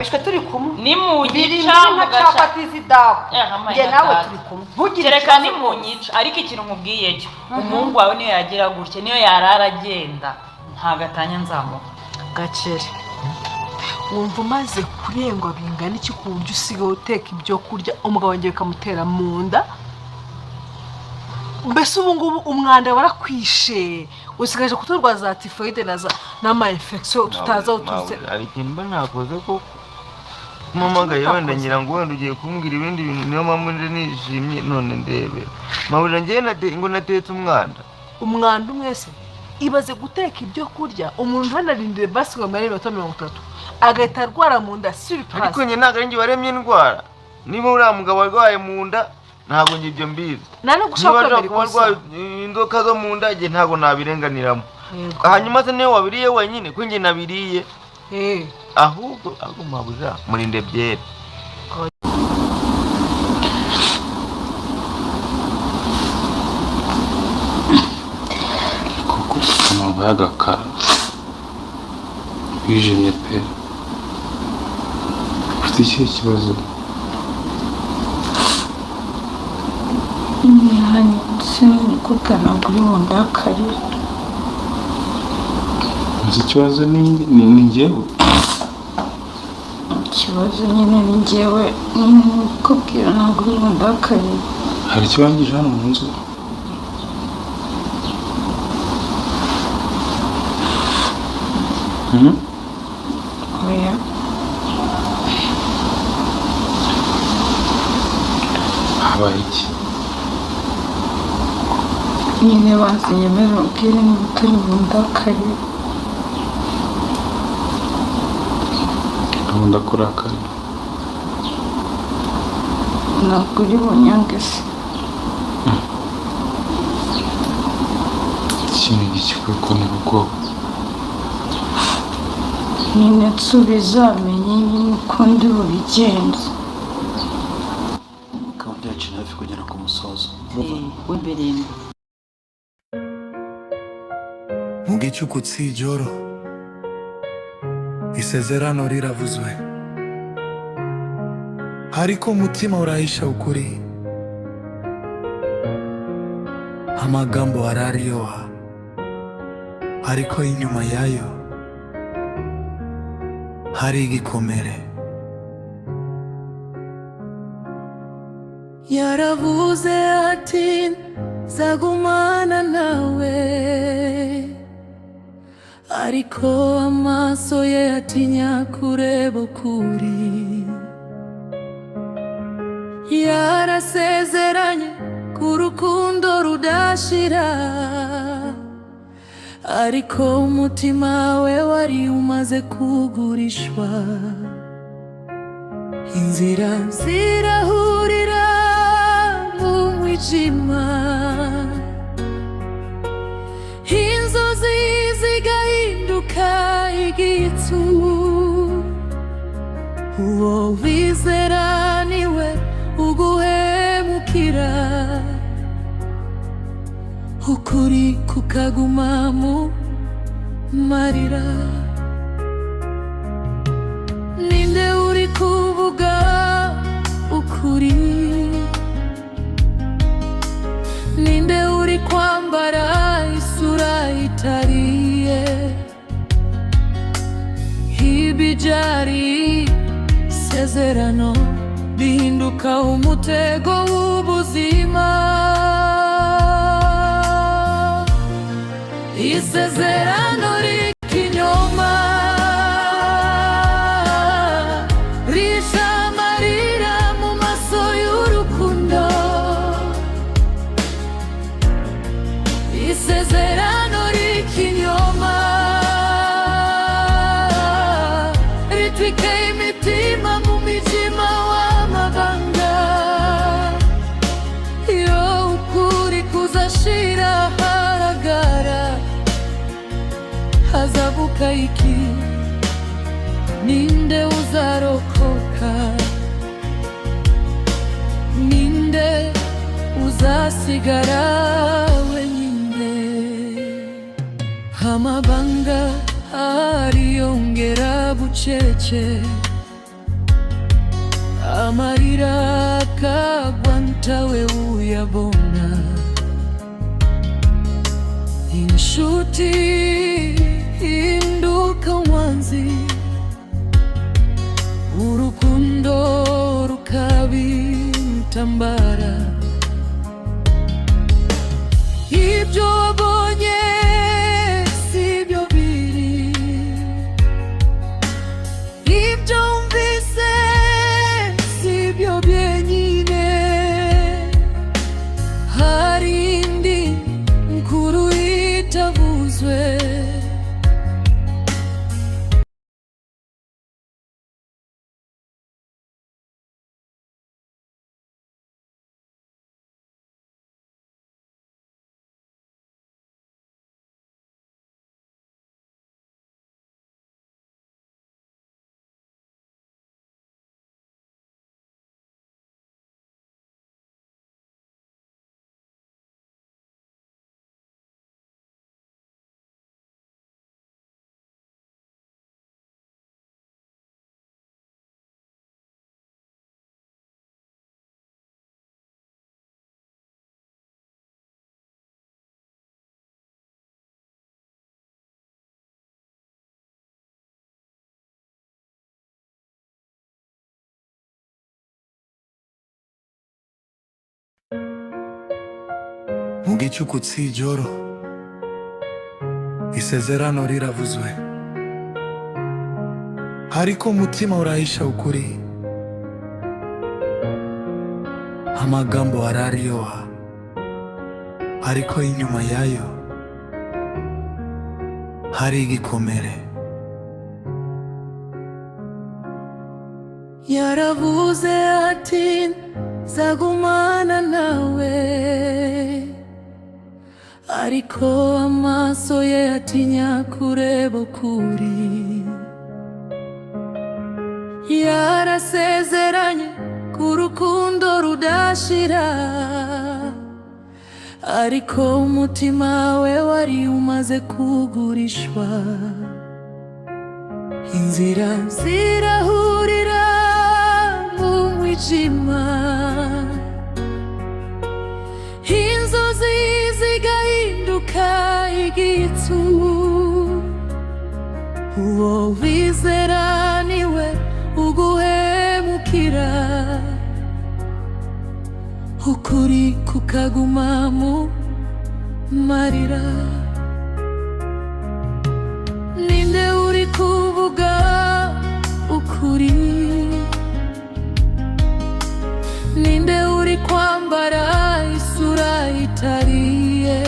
Ishwe turi kumwe ni mu gica mugashapatizi dapo nge nawe turi kumwe ntugire reka ni mu nyica ariko ikintu nkubwiye cyo umuhungu wawe niyo yagira gutya niyo yarara agenda nta gatanya nzamuha Gakere wumva umaze kurengwa bingana iki ku buryo usigaye uteka ibyo kurya umugabo wanjye bikamutera mu nda mbese ubu ngubu umwanda warakwishe usigaje kuturwaza tifoide n'ama infection tutaza utuze ari ikintu mba nakoze ko Mamagaye wenda ngira ngo wenda ugiye kumbwira ibindi bintu niyo mpamvu nje nishimye none ndebe mabura ngiye ngo natetse umwanda umwese ibaze guteka ibyo kurya umuntu hanarindire basi ngo mare 30 agahita arwara mu nda surprise ariko nge ntago ngi waremye indwara niba uriya mugabo arwaye mu nda ntago ngi ibyo mbizi nano gushaka ko inzoka zo mu nda nge ntago nabirenganiramo hanyuma se niyo wabiriye wenyine ko nge nabiriye ahubwo mabuja murinde byere kuko amabuye agakara wijimye pe ufite ikihe kibazo imihani sinikuka naguri mu ndakarira uzi ikibazo ni njyewe ikibazo nyine ni njyewe kubwira naguri mu ndakarira hari ikiwangije hano mu nzu oya habaye iki nyine bansinyemera ubwire niba utari bundakarira gahunda kurakara ntabwo uri bunyange se ikintu gikwiye kuntera ubwoba nyine nsubiza menye nyine uko ndi bubigenze bikaba byaciye hafi kugera ku musozo w'imbere mu gicuku cy'ijoro isezerano riravuzwe ariko umutima urahisha ukuri amagambo araryoha ariko inyuma yayo hari igikomere yaravuze ati nzagumana nawe ariko amaso ye atinya kureba ukuri yarasezeranye ku rukundo rudashira ariko umutima we wari umaze kugurishwa inzira zirahurira mu mwijima inzozi zigahinduka igitsu uwo wizera niwe uguhemukira ukuri kukaguma mu marira ninde uri kuvuga ukuri ninde uri kwambara isura itariye ibijari sezerano bihinduka umutego w'ubuzima isezerano rikinyoma risha amarira mu maso y'urukundo isezerano rikinyoma ritwika imitima mu mijima w'amabanga iyo ukuri kuzashira haragara hazavuka iki ninde uzarokoka ninde uzasigara wenyine amabanga ariyongera bucece amarira akagwa ntawe uyabona. Inshuti hinduka umwanzi, urukundo rukaba intambara. Ibyo wabonye sibyo biri, ibyo wumvise sibyo byenyine. Hari indi nkuru itavuzwe. Mu gicuku cy'ijoro isezerano riravuzwe, ariko umutima urahisha ukuri. Amagambo araryoha, ariko inyuma yayo hari igikomere. Yaravuze ati nzagumana nawe, ariko amaso ye atinya kureba ukuri. Yarasezeranye ko urukundo rudashira, ariko umutima we wari umaze kugurishwa. Inzira zirahurira mu mwijima, inzozi zigahinduka igicu. Uwo wizera niwe uguhemukira, ukuri kukaguma mu marira. Ninde uri kuvuga ukuri? Ninde uri kwambara isura itariye?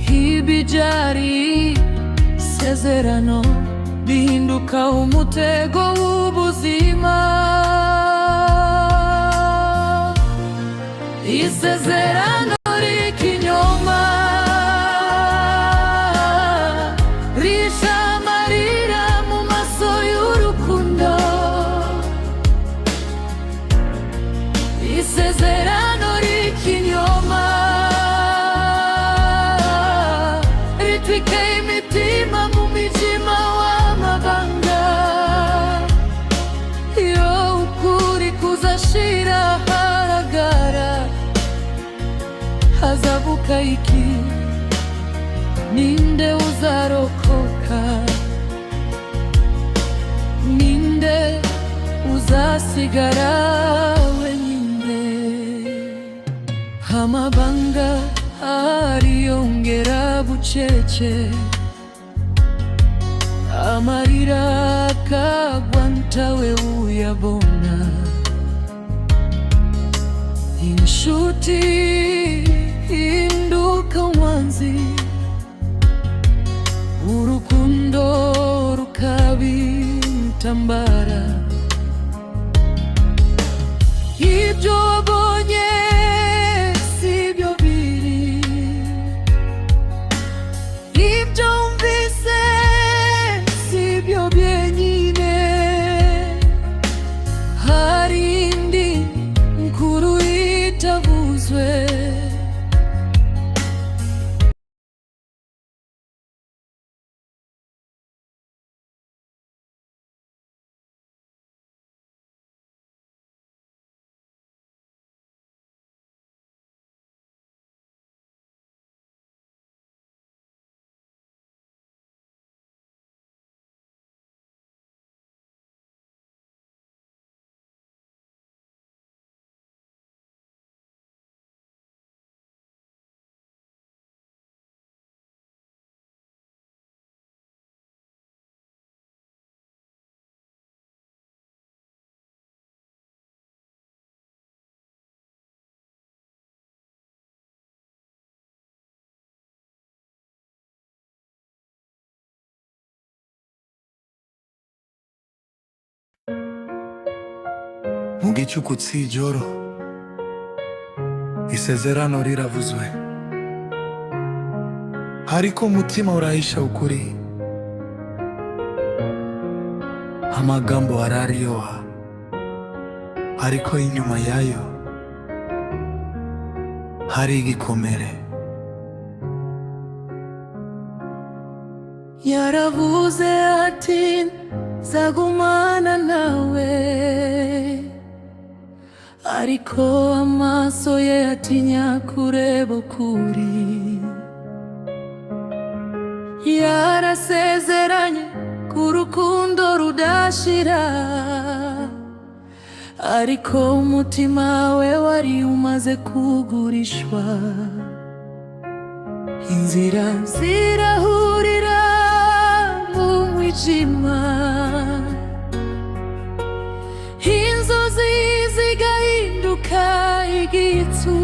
Ibibyari isezerano bihinduka umutego w'ubuzima. Isezerano ry'ikinyoma risha amarira mu maso y'urukundo. Isezerano ry'ikinyoma ritwika imitima mu mijima w'amabanga. Iyo ukuri kuzashira haragara, hazavuka iki? Ninde uzarokoka? Ninde uzasigara wenyine? Amabanga ariyongera bucece, amarira akagwa ntawe uyabona. Inshuti hinduka umwanzi, urukundo rukaba intambara. Ibyo wabonye sibyo biri, ibyo wumvise sibyo byenyine. Hari indi nkuru itavuzwe. mu gicuku cy'ijoro isezerano riravuzwe, ariko umutima urahisha ukuri. Amagambo araryoha, ariko inyuma yayo hari igikomere. Yaravuze ati nzagumana nawe, ariko amaso ye atinya kureba ukuri. Yarasezeranye ku rukundo rudashira, ariko umutima we wari umaze kugurishwa. Inzira zirahurira mu mwijima, inzozi zigahinduka igicu.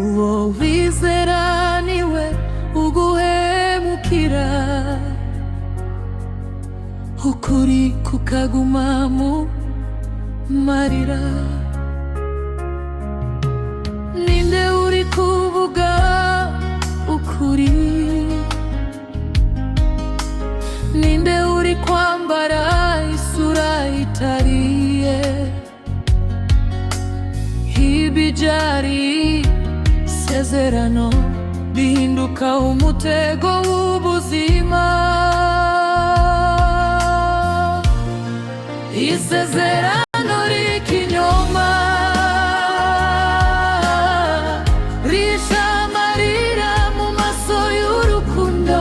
Uwo wizera niwe uguhemukira, ukuri kukaguma mu marira. Ninde uri kuvuga ukuri? Ninde uri kwambara isura itariye? Ibi byari isezerano bihinduka umutego w'ubuzima. Isezerano ry'ikinyoma risha amarira mu maso y'urukundo.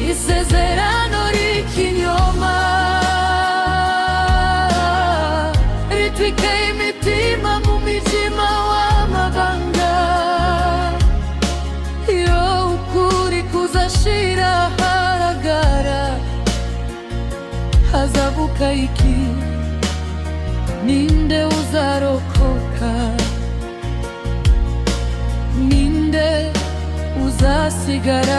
Isezerano ry'ikinyoma ritwika imitima mu mijima w'amabanga. Iyo ukuri kuzashira haragara, hazavuka iki? Ninde uzarokoka? Ninde uzasigara?